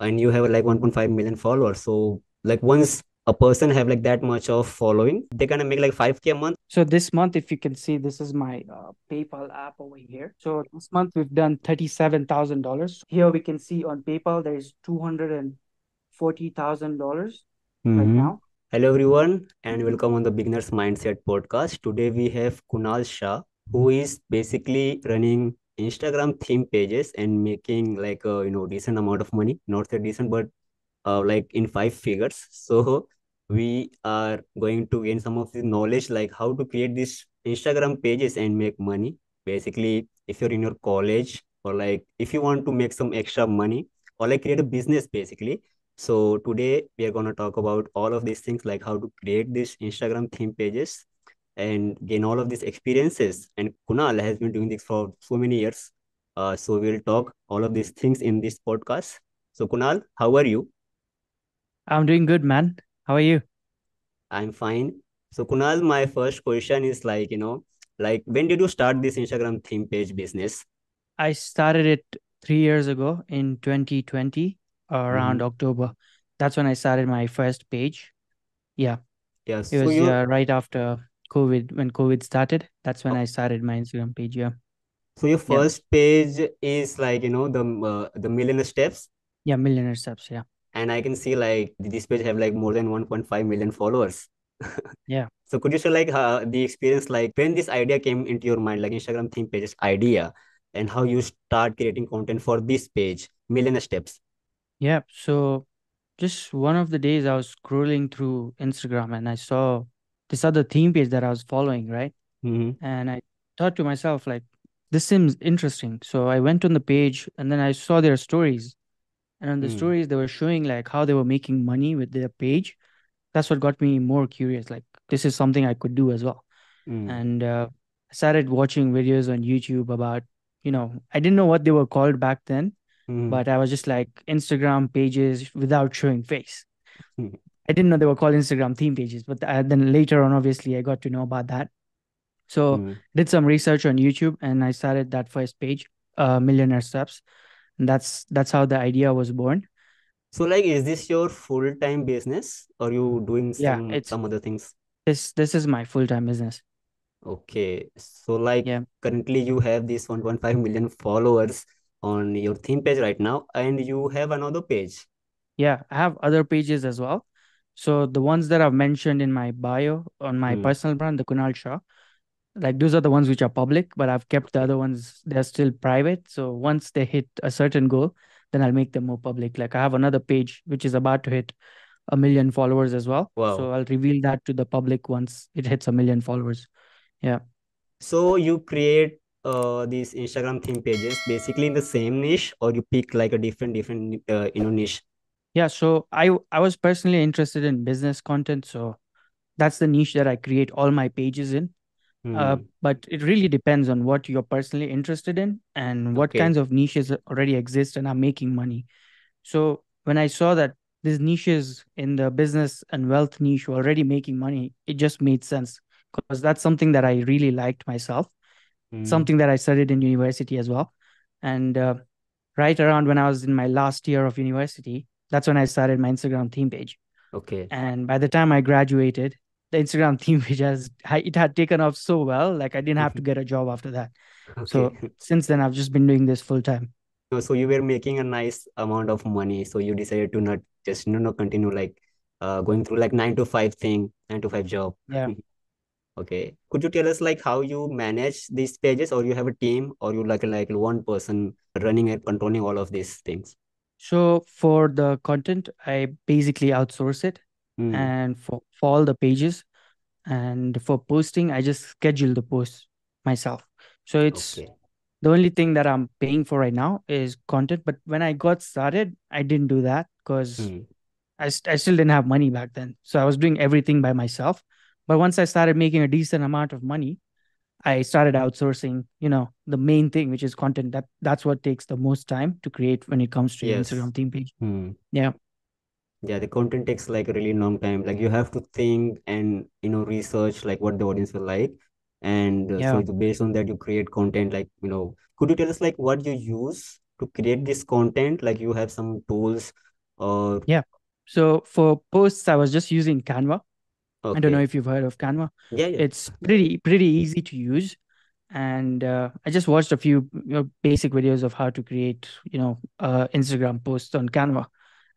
and you have like 1.5 million followers. So like once a person have like that much of following, they gonna make like 5K a month. So this month, if you can see, this is my PayPal app over here. So this month we've done $37,000. Here we can see on PayPal there is $240,000 right Mm-hmm. now. Hello everyone and welcome on the Beginners Mindset podcast. Today we have Kunal Shah, who is basically running Instagram theme pages and making like a decent amount of money. Not so decent, but like in five figures. So we are going to gain some of the knowledge like how to create these Instagram pages and make money. Basically, if you're in your college or like if you want to make some extra money or like create a business basically. So today we are going to talk about all of these things like how to create these Instagram theme pages and gain all of these experiences. And Kunal has been doing this for so many years. So we'll talk all of these things in this podcast. So Kunal, how are you? I'm doing good, man. How are you? I'm fine. So Kunal, my first question is like, like when did you start this Instagram theme page business? I started it 3 years ago in 2020, around Mm-hmm. October. That's when I started my first page. Yeah, Yeah. it So was your right after COVID, when COVID started. That's when uh, I started my Instagram page. Yeah, so your yeah, first page is like, the millionaire steps, yeah, millionaire steps. Yeah, and I can see like this page have like more than 1.5 million followers. yeah. So could you share like the experience like when this idea came into your mind, like Instagram theme pages idea, and how you start creating content for this page, millionaire steps? Yeah, so just one of the days I was scrolling through Instagram and I saw this other theme page that I was following, right? Mm-hmm. And I thought to myself, like, this seems interesting. So I went on the page and then I saw their stories. And on the Mm-hmm. stories, they were showing like how they were making money with their page. That's what got me more curious. Like, this is something I could do as well. And I started watching videos on YouTube about, I didn't know what they were called back then, Mm-hmm. but I was just like Instagram pages without showing face. Mm-hmm. I didn't know they were called Instagram theme pages, but then later on, obviously, I got to know about that. So did some research on YouTube and I started that first page, Millionaire Steps. And that's how the idea was born. So like, is this your full-time business or you doing Yeah, some it's some other things? this is my full-time business. Okay. So like Yeah. currently you have this 1.5 million followers on your theme page right now, and you have another page. Yeah, I have other pages as well. So the ones that I've mentioned in my bio on my Hmm. personal brand, the Kunal Shah, like those are the ones which are public, but I've kept the Okay. other ones, they're still private. So once they hit a certain goal, then I'll make them more public. Like I have another page which is about to hit 1 million followers as well. So Wow. I'll reveal that to the public once it hits 1 million followers. Yeah. So you create these Instagram theme pages basically in the same niche, or you pick like a different niche. Yeah. So I was personally interested in business content. So that's the niche that I create all my pages in. Hmm. But it really depends on what you're personally interested in and what kinds Okay. of niches already exist and are making money. So when I saw that these niches in the business and wealth niche were already making money, it just made sense because that's something that I really liked myself, Hmm. something that I studied in university as well. And right around when I was in my last year of university, that's when I started my Instagram theme page. Okay. And by the time I graduated, the Instagram theme page it had taken off so well, like I didn't have to get a job after that. Okay. So since then, I've just been doing this full time. So you were making a nice amount of money, so you decided to not just continue like going through like 9 to 5 thing, 9 to 5 job. Yeah. Okay, could you tell us like how you manage these pages, or you have a team, or you like one person running and controlling all of these things? So for the content, I basically outsource it, Hmm. and for all the pages, and for posting, I just schedule the posts myself. So it's Okay. the only thing that I'm paying for right now is content. But when I got started, I didn't do that because Hmm. I still didn't have money back then. So I was doing everything by myself. But once I started making a decent amount of money, I started outsourcing, the main thing, which is content. That's what takes the most time to create when it comes to your Yes. Instagram theme page. Hmm. Yeah. Yeah, the content takes like a really long time. Like you have to think and research like what the audience will like, and Yeah. based on that you create content. Like could you tell us like what you use to create this content? Like you have some tools or Yeah. So for posts, I was just using Canva. I don't know okay. if you've heard of Canva. Yeah, yeah. It's pretty easy to use, and I just watched a few basic videos of how to create Instagram posts on Canva.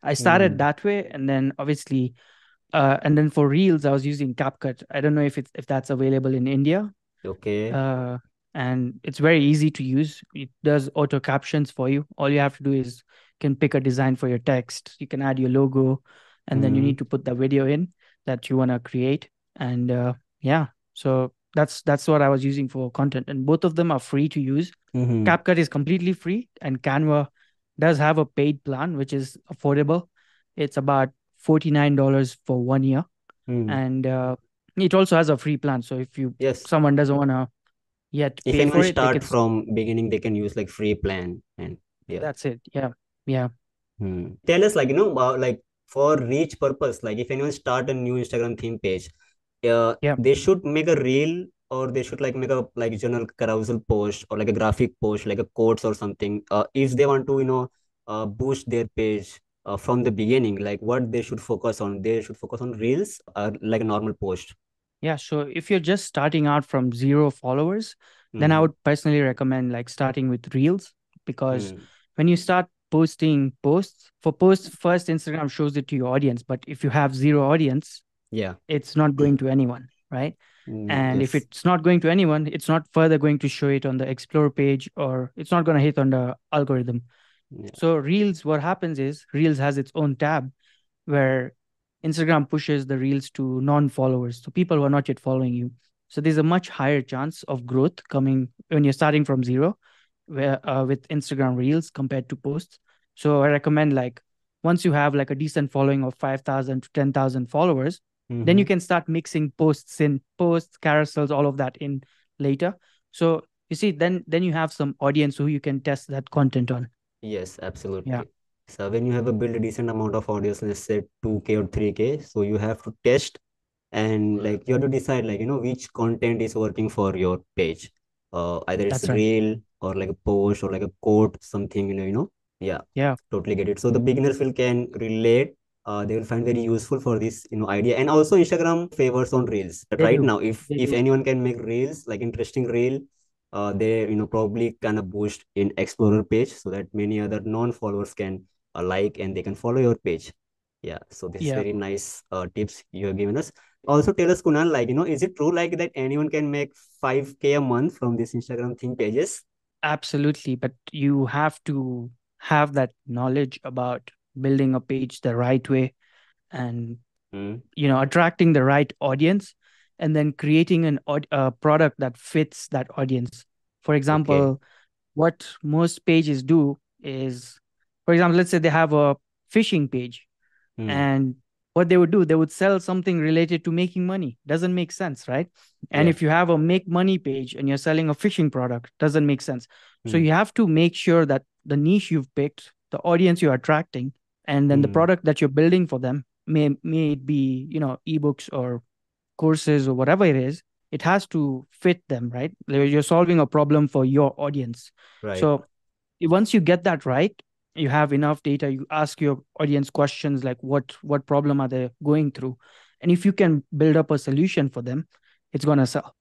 I started Hmm. that way, and then obviously, and then for Reels, I was using CapCut. I don't know if that's available in India, Okay. uh, and it's very easy to use. It does auto captions for you. All you have to do is you can pick a design for your text. You can add your logo, and then you Hmm. need to put the video in that you want to create. And yeah, so that's what I was using for content, and both of them are free to use. Hmm. CapCut is completely free, and Canva does have a paid plan, which is affordable. It's about $49 for 1 year, Hmm. and it also has a free plan. So if you Yes. someone doesn't want to yet If pay anyone for it, they start can. from beginning, they can use like free plan and yeah. That's it. Yeah, yeah, Hmm. Tell us, like, like for reach purpose, like if anyone start a new Instagram theme page, yeah, they should make a reel or they should like make a like general carousel post or like a graphic post, like a quotes or something. If they want to, boost their page from the beginning, like what they should focus on? They should focus on reels or like a normal post. yeah. So if you're just starting out from 0 followers, then I Hmm. would personally recommend like starting with Reels, because Hmm. when you start posting posts for posts, first Instagram shows it to your audience, but if you have zero audience, Yeah. it's not going to anyone, right? And if Yes. it's not going to anyone, it's not further going to show it on the explore page, or it's not going to hit on the algorithm. Yeah. So Reels, what happens is Reels has its own tab where Instagram pushes the reels to non-followers, so people who are not yet following you. So there's a much higher chance of growth coming when you're starting from zero, with Instagram Reels compared to posts. So I recommend, like, once you have like a decent following of 5,000 to 10,000 followers, then you Mm-hmm. can start mixing posts, carousels, all of that in later. So you see, then you have some audience who you can test that content on. Yes, Yeah, absolutely. So when you have a build a decent amount of audience, let's say 2K or 3K, so you have to test and like you have to decide like which content is working for your page. Either it's that's a right. reel or like a post or like a quote, something, Yeah, Yeah, totally get it. So the beginners will can relate. They will find very useful for this, idea. And also Instagram favors on reels. But they right do. now, if They if do. anyone can make reels, like interesting reel, they probably kind of boost in explorer page so that many other non-followers can like and they can follow your page. Yeah, so this is Yeah. very nice tips you have given us. Also tell us, Kunal, like, is it true like that anyone can make 5K a month from this Instagram theme pages? Absolutely, but you have to have that knowledge about building a page the right way, and Hmm. attracting the right audience, and then creating a product that fits that audience. For Okay. example, what most pages do is, for example, let's say they have a fishing page, Hmm. and what they would do, they would sell something related to making money. Doesn't make sense, right? And Yeah. if you have a make money page and you're selling a fishing product, doesn't make sense. So Hmm. you have to make sure that the niche you've picked, the audience you're attracting, and then the Hmm. product that you're building for them, may it be ebooks or courses or whatever it is, it has to fit them, right? You're solving a problem for your audience. Right. So once you get that right, you have enough data, you ask your audience questions like what problem are they going through, and if you can build up a solution for them, it's going to sell.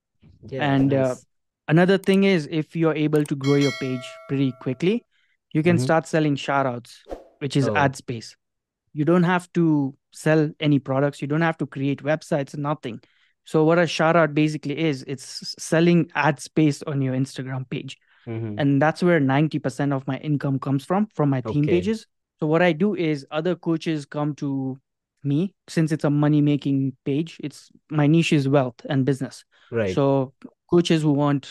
Yeah, And nice. another thing is, if you're able to grow your page pretty quickly, you can Mm-hmm. start selling shoutouts, which is Oh. ad space. You don't have to sell any products, you don't have to create websites, nothing. So what a shout out basically is, it's selling ad space on your Instagram page, Mm-hmm. and that's where 90% of my income comes from my theme Okay. pages. So what I do is, other coaches come to me, since it's a money making page. It's my niche is wealth and business. Right. So coaches who want,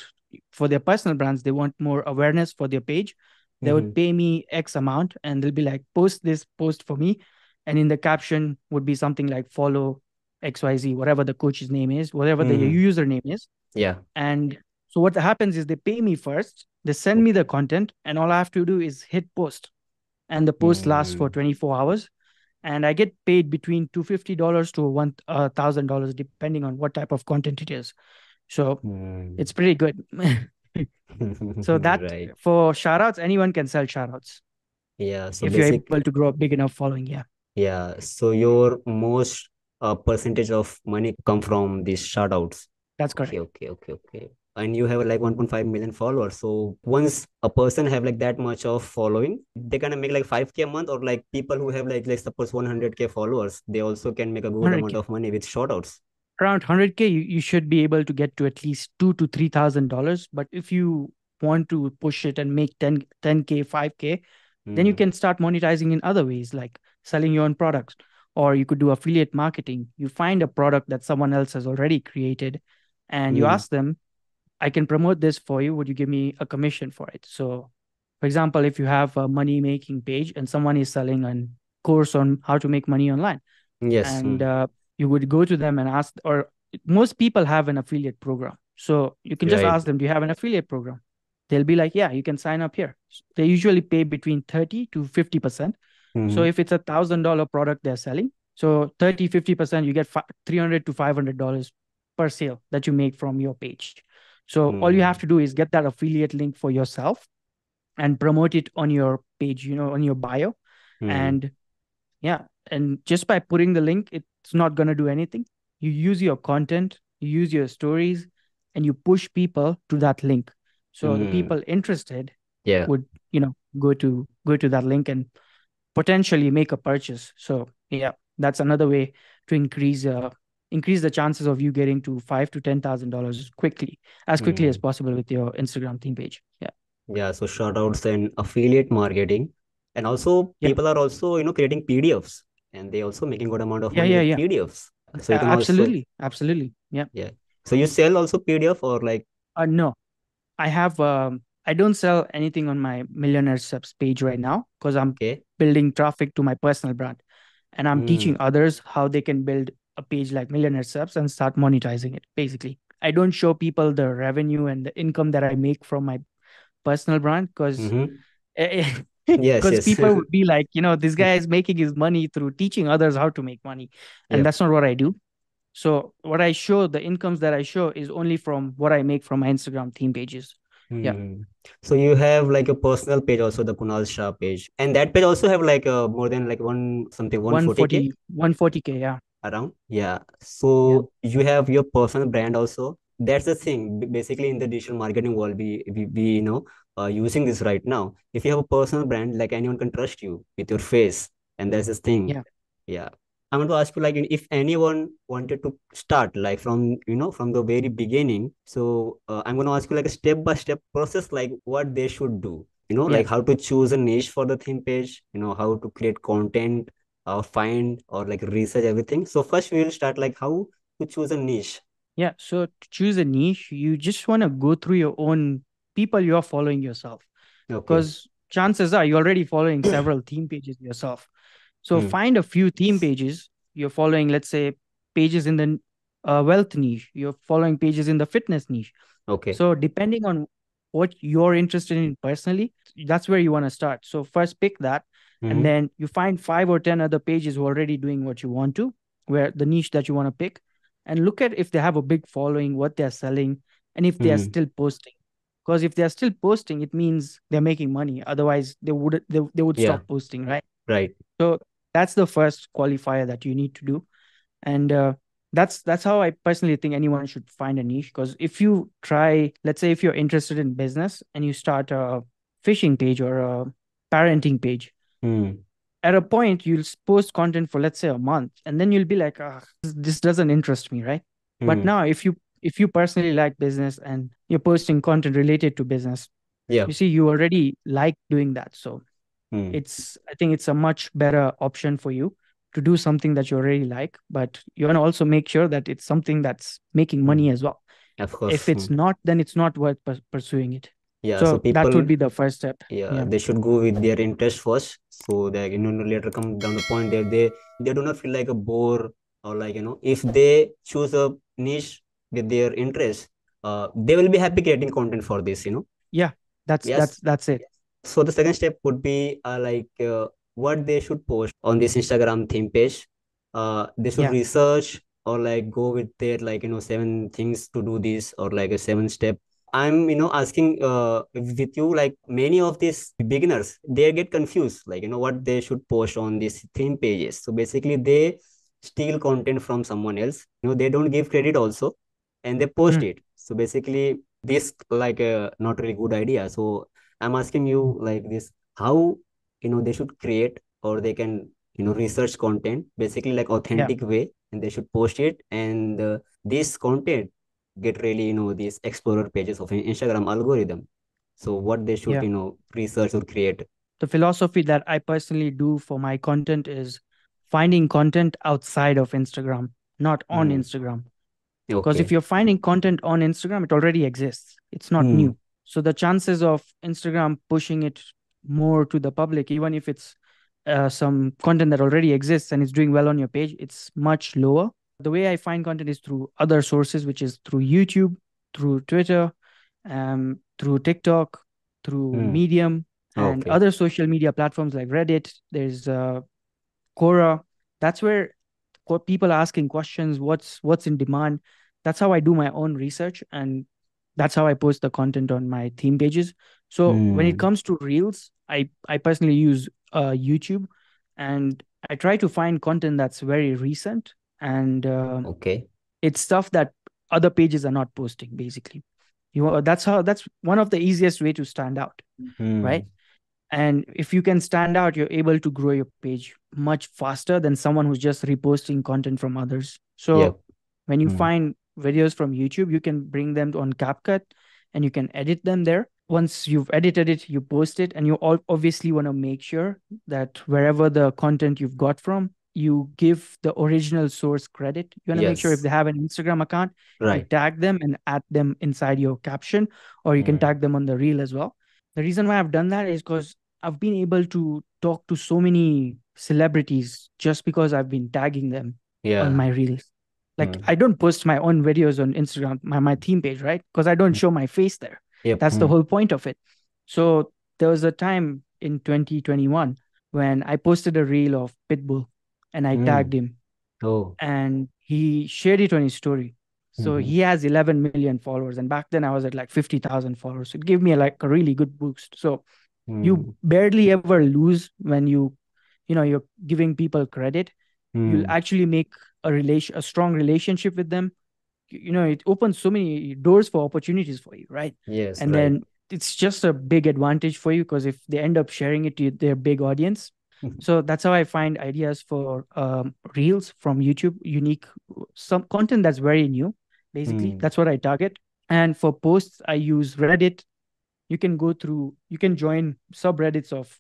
for their personal brands, they want more awareness for their page, they would Mm-hmm. pay me X amount, and they'll be like, post this post for me, and in the caption would be something like, follow XYZ, whatever the coach's name is, whatever the Mm-hmm. username is. Yeah. And so what happens is, they pay me first, they send me the Okay. content, and all I have to do is hit post. And the post lasts for Mm-hmm. 24 hours. And I get paid between $250 to $1,000, depending on what type of content it is. So Mm-hmm. it's pretty good. So that, Right. for shoutouts, anyone can sell shoutouts. Yeah. So if you're able basic, to grow a big enough following. Yeah, yeah. So your most percentage of money come from these shout outs. that's Okay, correct. okay, okay, okay. And you have like 1.5 million followers. So once a person have like that much of following, they can make like 5K a month, or like people who have like, let's suppose 100K followers, they also can make a good amount 100K. of money with shout outs. Around 100K, you should be able to get to at least $2,000 to $3,000. But if you want to push it and make 10K, 5K, then you Hmm. can start monetizing in other ways, like selling your own products, or you could do affiliate marketing. You find a product that someone else has already created, and you Hmm. ask them, I can promote this for you. Would you give me a commission for it? So, for example, if you have a money making page and someone is selling a course on how to make money online, Yes. and Hmm. you would go to them and ask, or most people have an affiliate program. So you can just Right. ask them, do you have an affiliate program? They'll be like, yeah, you can sign up here. They usually pay between 30 to 50%. So Hmm. if it's $1,000 product they're selling, so 30, 50%, you get 300 to $500 per sale that you make from your page. So all you have Hmm. to do is get that affiliate link for yourself and promote it on your page, on your bio. Hmm. And yeah. And just by putting the link, it's not going to do anything. You use your content, you use your stories, and you push people to that link. So the Hmm. people interested Yeah. would, go to that link and potentially make a purchase. So yeah, that's another way to increase the chances of you getting to $5,000 to $10,000 quickly, as quickly as Hmm. possible with your Instagram theme page. Yeah. Yeah, so shout outs and affiliate marketing. And also Yeah. people are also, creating PDFs, and they also making good amount of Yeah. money Yeah. with Yeah. PDFs. So you can also, Absolutely. Absolutely. Yeah. yeah. So you sell also PDF or like, No, I don't sell anything on my Millionaire Subs page right now because I'm okay. building traffic to my personal brand, and I'm Hmm. teaching others how they can build a page like Millionaire Subs and start monetizing it. Basically, I don't show people the revenue and the income that I make from my personal brand because Mm-hmm. Yes, because yes. people would be like, this guy is making his money through teaching others how to make money, and Yep. that's not what I do. So what I show, the incomes that I show is only from what I make from my Instagram theme pages. Yeah. Hmm. So you have like a personal page also, the Kunal Shah page. And that page also have like more than like one something 140K 140K. Yeah. around. Yeah. Yeah. So you have your personal brand also. That's the thing. Basically, in the digital marketing world, we using this right now. If you have a personal brand, like anyone can trust you with your face, and that's the thing. Yeah. Yeah. I want to ask you, like, if anyone wanted to start, like from from the very beginning. So I'm going to ask you like a step by step process, like what they should do. Yeah. Like how to choose a niche for the theme page. How to create content, find or like research everything. So first we will start like how to choose a niche. Yeah. So to choose a niche, you just want to go through your own people you're following yourself. Okay. Because chances are you're already following several theme pages yourself. So Hmm. find a few theme pages you're following, let's say pages in the wealth niche, you're following pages in the fitness niche. Okay. So depending on what you're interested in personally, that's where you want to start. So first pick that, and Mm-hmm. then you find 5 or 10 other pages who are already doing what you want to, where the niche that you want to pick, and look at if they have a big following, what they're selling, and if they are Hmm. still posting. Because if they're still posting, it means they're making money. Otherwise, they would Yeah. stop posting, right? Right. So that's the first qualifier that you need to do, and that's how I personally think anyone should find a niche. Because if you try, let's say, if you're interested in business and you start a fishing page or a parenting page, Hmm. at a point you'll post content for, let's say, a month, and then you'll be like, this doesn't interest me, right? But Hmm. now if you personally like business and you're posting content related to business, Yeah. you see, you already like doing that. So Hmm. I think it's a much better option for you to do something that you already like, but you want to also make sure that it's something that's making Hmm. money as well. Of If course. it's not, then it's not worth pursuing it. Yeah. So So that would people, be the first step. yeah, Yeah. they should go with their interest first, so that later come down the point that they do not feel like a bore, or like if they choose a niche with their interest, they will be happy creating content for this. Yeah. That's Yes. that's that's it. So the second step would be like what they should post on this Instagram theme page. They should Yeah. research or like go with their like 7 things to do this, or like a 7 step. I'm, asking with you, like many of these beginners, they get confused, like, what they should post on these theme pages. So basically, they steal content from someone else. They don't give credit also, and they post Mm, it. So basically, this like not really good idea. So I'm asking you like this, how, they should create, or they can, research content, basically like yeah, authentic way, and they should post it. And this content get really, these explorer pages of Instagram algorithm. So what they should, yeah. research or create. The philosophy that I personally do for my content is finding content outside of Instagram, not on Hmm. Instagram. Because if Okay. you're finding content on Instagram, it already exists. It's not Hmm. new. So the chances of Instagram pushing it more to the public, even if it's some content that already exists and it's doing well on your page, it's much lower. The way I find content is through other sources, which is through YouTube, through Twitter, through TikTok, through Hmm. Medium, and Okay. other social media platforms like Reddit. There's Quora. That's where people are asking questions. What's in demand? That's how I do my own research, and that's how I post the content on my theme pages. So when it Hmm. comes to reels, I personally use YouTube, and I try to find content that's very recent, and Okay. it's stuff that other pages are not posting. Basically, that's one of the easiest way to stand out, right? Hmm. And if you can stand out, you're able to grow your page much faster than someone who's just reposting content from others. Yep. So when you Hmm. find videos from YouTube, you can bring them on CapCut and you can edit them there. Once you've edited it, you post it, and you all obviously want to make sure that wherever the content you've got from, you give the original source credit. You want to make sure if Yes. they have an Instagram account, you Right. tag them and add them inside your caption, or you can Hmm. tag them on the reel as well. The reason why I've done that is because I've been able to talk to so many celebrities just because I've been tagging them on Yeah. my reels. Like Hmm. I don't post my own videos on Instagram, my theme page, right? Because I don't show my face there. Yep. That's the Hmm. whole point of it. So there was a time in 2021 when I posted a reel of Pitbull and I Hmm. tagged him Oh. and he shared it on his story. So Hmm. he has 11 million followers. And back then I was at like 50,000 followers. So it gave me like a really good boost. So you Hmm. barely ever lose when you're giving people credit. You'll Hmm. actually make a strong relationship with them. It opens so many doors for opportunities for you, right? Yes. And Right. then it's just a big advantage for you because if they end up sharing it to their big audience. So that's how I find ideas for reels from YouTube, unique, some content that's very new. Basically, Hmm. that's what I target. And for posts, I use Reddit. You can join subreddits of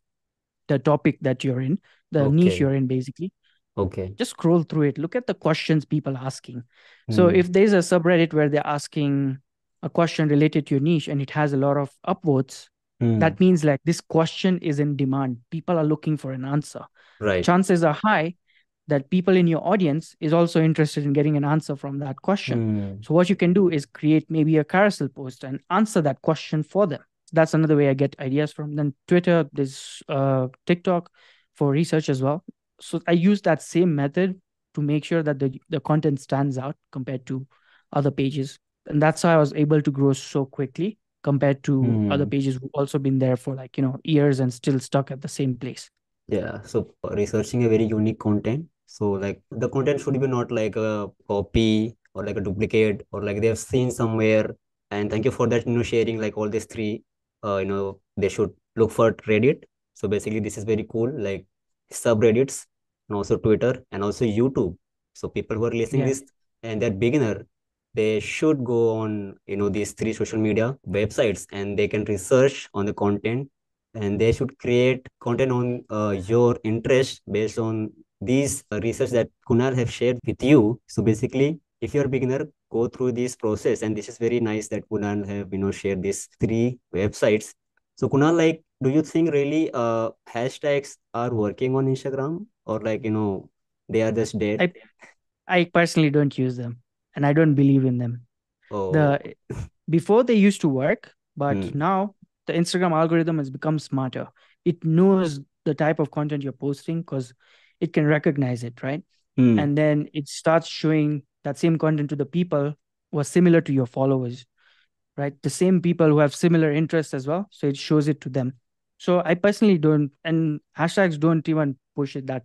the topic that you're in, the niche Okay. you're in, basically. Okay. Just scroll through it, look at the questions people asking. So Hmm. if there's a subreddit where they're asking a question related to your niche and it has a lot of upvotes, Hmm. that means like this question is in demand. People are looking for an answer. Right. Chances are high that people in your audience is also interested in getting an answer from that question. Hmm. So what you can do is create maybe a carousel post and answer that question for them. That's another way I get ideas from. Then Twitter, there's TikTok for research as well. So I use that same method to make sure that the content stands out compared to other pages. And that's how I was able to grow so quickly compared to other Hmm. pages who've also been there for like, years and still stuck at the same place. Yeah, so researching a very unique content. So like the content should be not like a copy or like a duplicate or like they've seen somewhere. And thank you for that, sharing like all these three. They should look for Reddit. So basically, this is very cool. Like subreddits and also Twitter and also YouTube. So people who are listening Yeah. this and they're beginner, they should go on these three social media websites and they can research on the content, and they should create content on your interest based on these research that Kunal have shared with you. So basically, if you're a beginner, go through this process, and this is very nice that Kunal have shared these three websites. So Kunal, like, do you think really hashtags are working on Instagram, or like they are just dead? I I personally don't use them and I don't believe in them. Oh. The Before they used to work, but Hmm. now the Instagram algorithm has become smarter. It knows the type of content you're posting because it can recognize it, right? Hmm. And then it starts showing that same content to the people who are similar to your followers. right? The same people who have similar interests as well. So it shows it to them. So I personally don't, and hashtags don't even push it that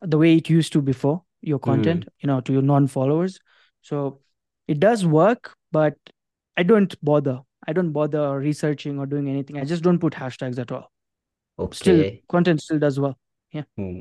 the way it used to before your Hmm. content, to your non-followers. So it does work, but I don't bother. I don't bother researching or doing anything. I just don't put hashtags at all. Still, Okay. content still does well. Yeah. Hmm.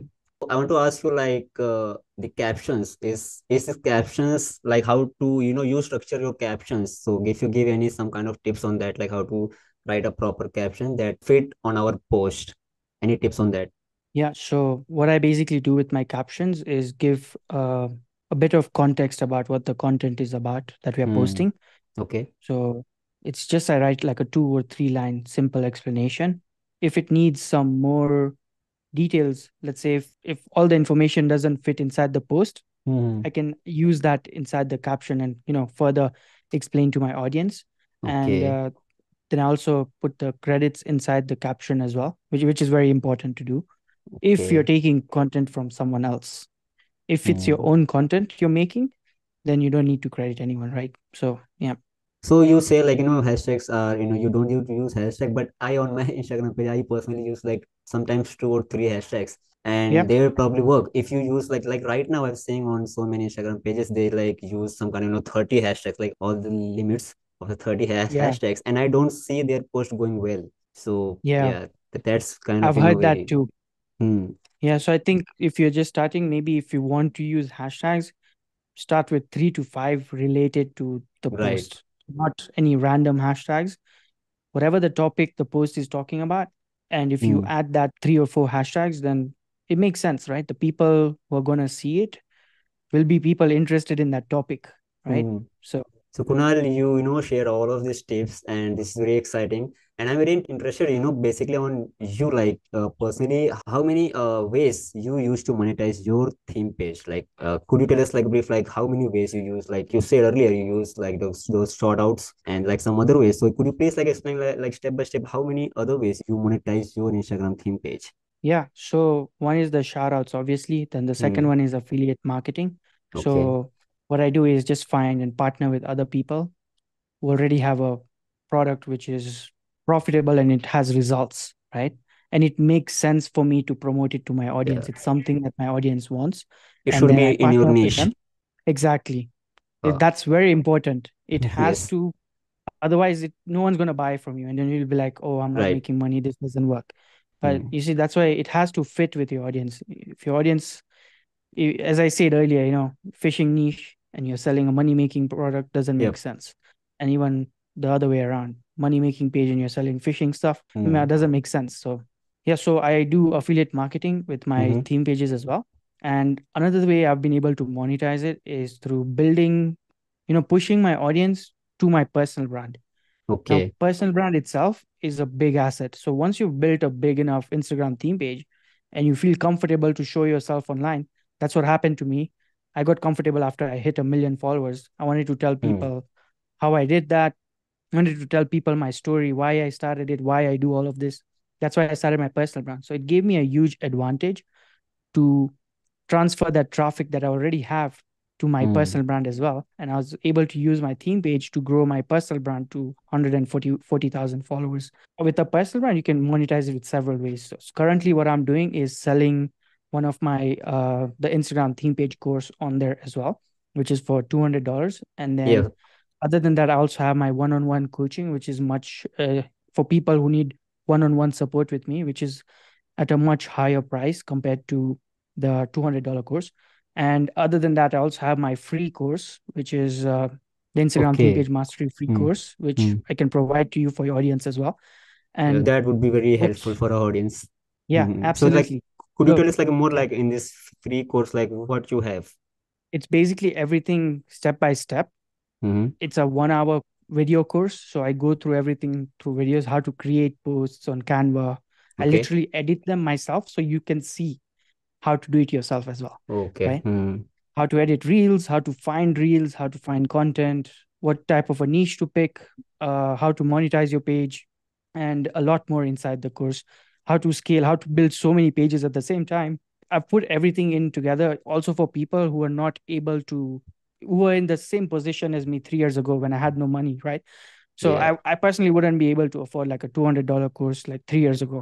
I want to ask you like the captions is this captions like how to you structure your captions. So if you give any some kind of tips on that, like how to write a proper caption that fit on our post. Any tips on that? Yeah. So what I basically do with my captions is give a bit of context about what the content is about that we are Hmm. posting. Okay. So it's just I write like a 2 or 3 line simple explanation. If it needs some more details, let's say if all the information doesn't fit inside the post, Hmm. I can use that inside the caption and further explain to my audience. And Okay. then I also put the credits inside the caption as well, which is very important to do if you're Okay. taking content from someone else. If it's your Hmm. own content you're making, then you don't need to credit anyone, right? So yeah. So you say like hashtags are you don't need to use hashtag, but I on my Instagram page I personally use like sometimes 2 or 3 hashtags, Yeah. and they will probably work if you use like right now I'm seeing on so many Instagram pages they like use some kind of 30 hashtags, like all the limits of the 30 Yeah. hashtags, and I don't see their post going well. So Yeah. yeah, that's kind of I've heard that very. too. Hmm. Yeah. So I think if you're just starting, maybe if you want to use hashtags, start with 3 to 5 related to the Right. post, not any random hashtags, whatever the topic the post is talking about. And if you Hmm. add that 3 or 4 hashtags, then it makes sense, right? The people who are going to see it will be people interested in that topic, right? Hmm. So, So Kunal, you share all of these tips, and this is very exciting. And I'm very interested, basically on you, like personally, how many ways you use to monetize your theme page? Like, could you tell us like brief, like how many ways you use? Like you said earlier, you use like those shout outs and like some other ways. So could you please like explain like step by step how many other ways you monetize your Instagram theme page? yeah. So, one is the shout outs, obviously. Then the second Hmm. one is affiliate marketing. Okay. So, what I do is just find and partner with other people who already have a product which is profitable and it has results, right? And it makes sense for me to promote it to my Yeah. audience. It's something that my audience wants. It And should then be I in your partner up with niche. them. Exactly. Uh, That's very important. It has yes. to, otherwise, no one's going to buy from you. And then you'll be like, oh, I'm not Right. making money. This doesn't work. But Hmm. you see, that's why it has to fit with your audience. If your audience, as I said earlier, fishing niche and you're selling a money making product doesn't make Yep. sense. And even the other way around, money making page and you're selling fishing stuff, it Hmm. doesn't make sense. So, yeah, so I do affiliate marketing with my Mm-hmm. theme pages as well. And another way I've been able to monetize it is through building, pushing my audience to my personal brand. Now, Okay. personal brand itself is a big asset. So once you've built a big enough Instagram theme page and you feel comfortable to show yourself online, that's what happened to me. I got comfortable after I hit 1 million followers. I wanted to tell Hmm. people how I did that. I wanted to tell people my story, why I started it, why I do all of this. That's why I started my personal brand. So it gave me a huge advantage to transfer that traffic that I already have to my Hmm. personal brand as well. And I was able to use my theme page to grow my personal brand to 140,000 followers. With a personal brand, you can monetize it with several ways. So currently, what I'm doing is selling one of my the Instagram theme page course on there as well, which is for $200. And then Yeah. other than that, I also have my one-on-one coaching, which is much for people who need one-on-one support with me, which is at a much higher price compared to the $200 course. And other than that, I also have my free course, which is the Instagram theme Okay. page mastery free Hmm. course, which Hmm. I can provide to you for your audience as well. Yeah, And that would be very helpful which, for our audience. yeah, Hmm. So, like, absolutely. could you So tell us like more yeah, like in this free course, like what you have? it's basically everything step by step. Hmm. It's a 1 hour video course. So I go through everything through videos, how to create posts on Canva. I Okay. literally edit them myself so you can see how to do it yourself as well, Okay. right? Hmm. How to edit reels, how to find content, what type of a niche to pick, how to monetize your page, and a lot more inside the course. How to scale, how to build so many pages at the same time. I've put everything in together also for people who are not able to, who are in the same position as me 3 years ago when I had no money, right? So Yeah. I personally wouldn't be able to afford like a $200 course like 3 years ago.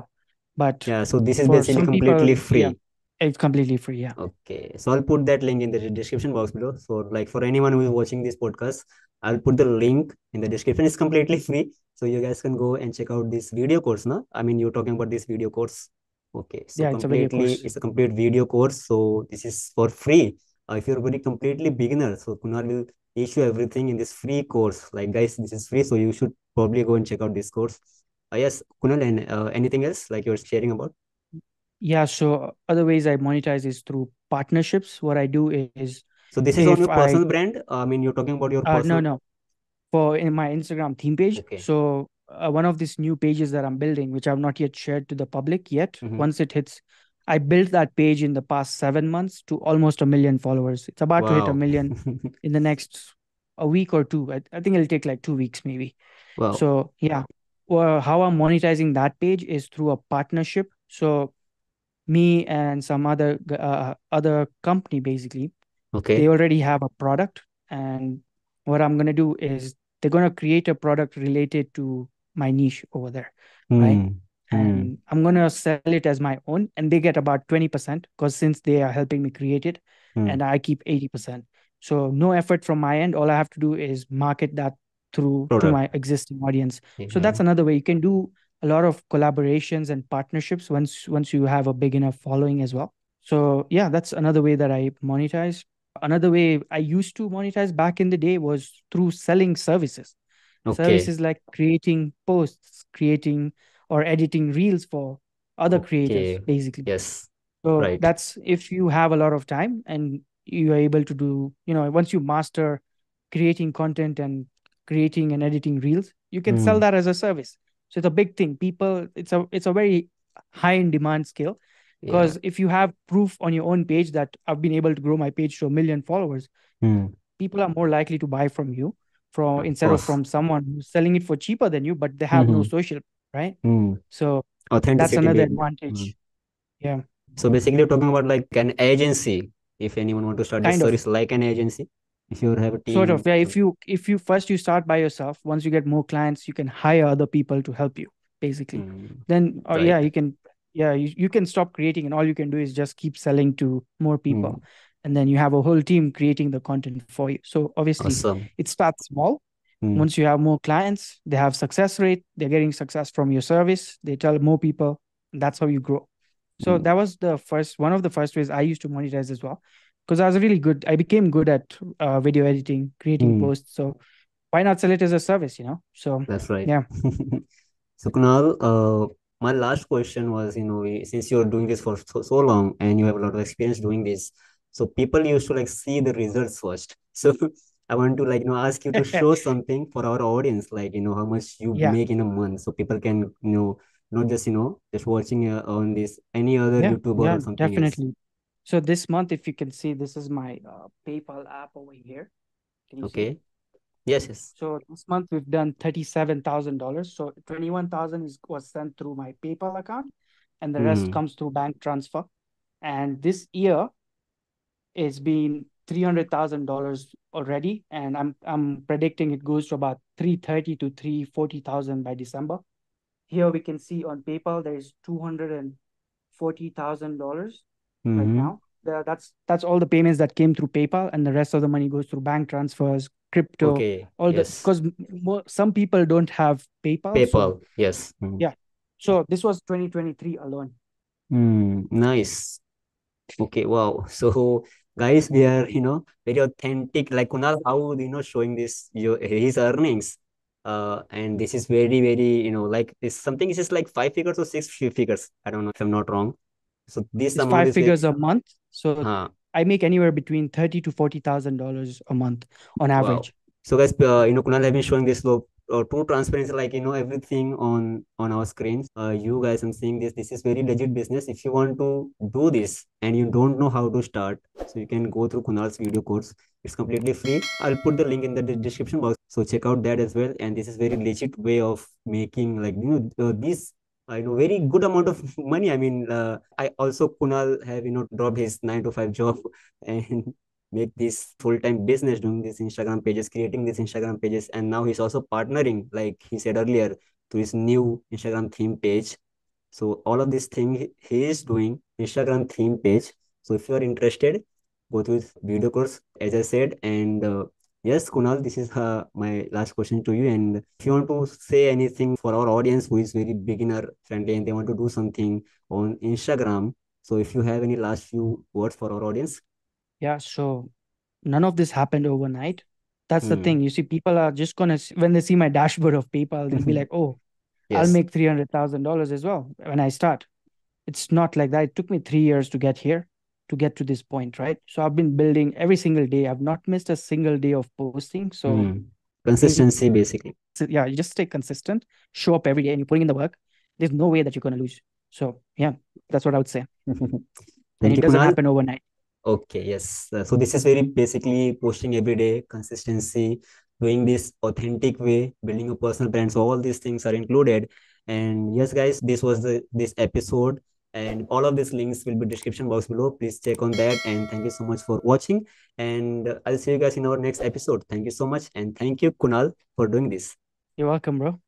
But Yeah, so this is for basically some people, completely yeah, free. it's completely free. Yeah. Okay, so I'll put that link in the description box below. So, like for anyone who is watching this podcast, I'll put the link in the description. It's completely free, so you guys can go and check out this video course. No, I mean you're talking about this video course. Okay, so Yeah, it's a video completely, course. it's a complete video course. So this is for free. If you're very completely beginner, so Kunal will issue everything in this free course. Like guys, this is free, so you should probably go and check out this course. Yes, Kunal, and anything else like you're sharing about? Yeah, so other ways I monetize is through partnerships. What I do is So this is say on if your I personal brand. I mean, you're talking about your no, personal. no, for in my Instagram theme page. Okay. So one of these new pages that I'm building, which I've not yet shared to the public yet, Mm-hmm. once it hits, I built that page in the past 7 months to almost 1 million followers. It's about to hit a Wow. million in the next a week or two. I think it'll take like 2 weeks maybe. Wow. So yeah, well, how I'm monetizing that page is through a partnership. So me and some other company basically, they Okay. already have a product, and what I'm going to do is they're going to create a product related to my niche over there, right? Hmm. Hmm. And I'm going to sell it as my own, and they get about 20% because since they are helping me create it, Hmm. and I keep 80%. So no effort from my end. All I have to do is market that through to Product. my existing audience. So Yeah. that's another way you can do a lot of collaborations and partnerships once you have a big enough following as well. So yeah, that's another way that I monetize. Another way I used to monetize back in the day was through selling services. Okay. Services like creating posts, creating or editing reels for other creators, Okay. basically. Yes. So Right. that's if you have a lot of time and you are able to do, once you master creating content and creating and editing reels, you can sell Hmm. that as a service. So it's a big thing. People, it's a very high in demand skill Yeah. because if you have proof on your own page that I've been able to grow my page to 1 million followers, Hmm. people are more likely to buy from you from Of instead of course. from someone who's selling it for cheaper than you, but they have no Mm-hmm. social, right? Hmm. So that's Authenticity another being. Hmm. advantage. Yeah, So basically, you're talking about like an agency. If anyone want to start this kind of. service like an agency, if you have a Sort of, team yeah. or If something. you first you start by yourself, once you get more clients, you can hire other people to help you, basically. Hmm. Then, yeah, Right. you can stop creating, and all you can do is just keep selling to more Hmm. people, and then you have a whole team creating the content for you. So obviously, Awesome. it starts small. Hmm. Once you have more clients, they have success rate, they're getting success from your service, they tell more people, and that's how you grow. So Hmm. that was one of the first ways I used to monetize as well, because I was really good. I became good at video editing, creating Hmm. posts. So why not sell it as a service? So That's right. yeah, So Kunal, my last question was, since you're doing this for so long and you have a lot of experience doing this, so people used to like see the results first. So I want to like, ask you to show something for our audience, like, how much you yeah, make in a month, so people can, not just, just watching on this any other yeah, YouTuber yeah, or something else. definitely. So this month, if you can see, this is my PayPal app over here. Can you see it? Okay. Yes, yes. So this month we've done $37,000. So 21,000 was sent through my PayPal account, and the rest Mm-hmm. comes through bank transfer. And this year it's been $300,000 already, and I'm predicting it goes to about 330 to 340,000 by December. Here we can see on PayPal there is $240,000 right Mm-hmm. now. That's all the payments that came through PayPal, and the rest of the money goes through bank transfers, crypto, Okay. all the Yes. because some people don't have PayPal. So PayPal. Yes. Mm. yeah, so this was 2023 alone. Nice. Okay, wow. So guys, we are, very authentic. Like Kunal, how, showing this his earnings. And this is very, very, like this something is just like 5 figures or six figures. I don't know if I'm not wrong. So this It's amount five is very, figures a month. So huh. I make anywhere between 30 to $40,000 a month on Wow. average. So guys, Kunal have been showing this true transparency, like everything on our screens. You guys, I'm seeing this. This is very legit business. If you want to do this and you don't know how to start, so you can go through Kunal's video course. It's completely free. I'll put the link in the description box. So check out that as well. And this is very legit way of making like this. I know very good amount of money. I mean, I also Kunal have dropped his 9 to 5 job and make this full-time business doing these Instagram pages, creating these Instagram pages, and now he's also partnering, like he said earlier, to his new Instagram theme page. So all of this thing he is doing Instagram theme page. So if you are interested, go to his video course, as I said. And yes, Kunal, this is my last question to you. And if you want to say anything for our audience who is very beginner friendly and they want to do something on Instagram, so if you have any last few words for our audience. Yeah, so none of this happened overnight. That's the Hmm. thing. You see, people are just gonna when they see my dashboard of PayPal, they'll be like, "Oh, I'll Yes. make $300,000 as well when I start." It's not like that. It took me 3 years to get here, to get to this point, right? So I've been building every single day. I've not missed a single day of posting. So Hmm. I think, Consistency, basically. yeah, you just stay consistent, show up every day, and you're putting in the work. There's no way that you're gonna lose. So yeah, that's what I would say. And Thank it you, doesn't Kunal. happen overnight. Okay, yes. So this is very basically posting every day, consistency, doing this authentic way, building a personal brand. So all these things are included. And yes, guys, this was this episode, and all of these links will be description box below. Please check on that. And thank you so much for watching. And I'll see you guys in our next episode. Thank you so much, and thank you, Kunal, for doing this. You're welcome, bro.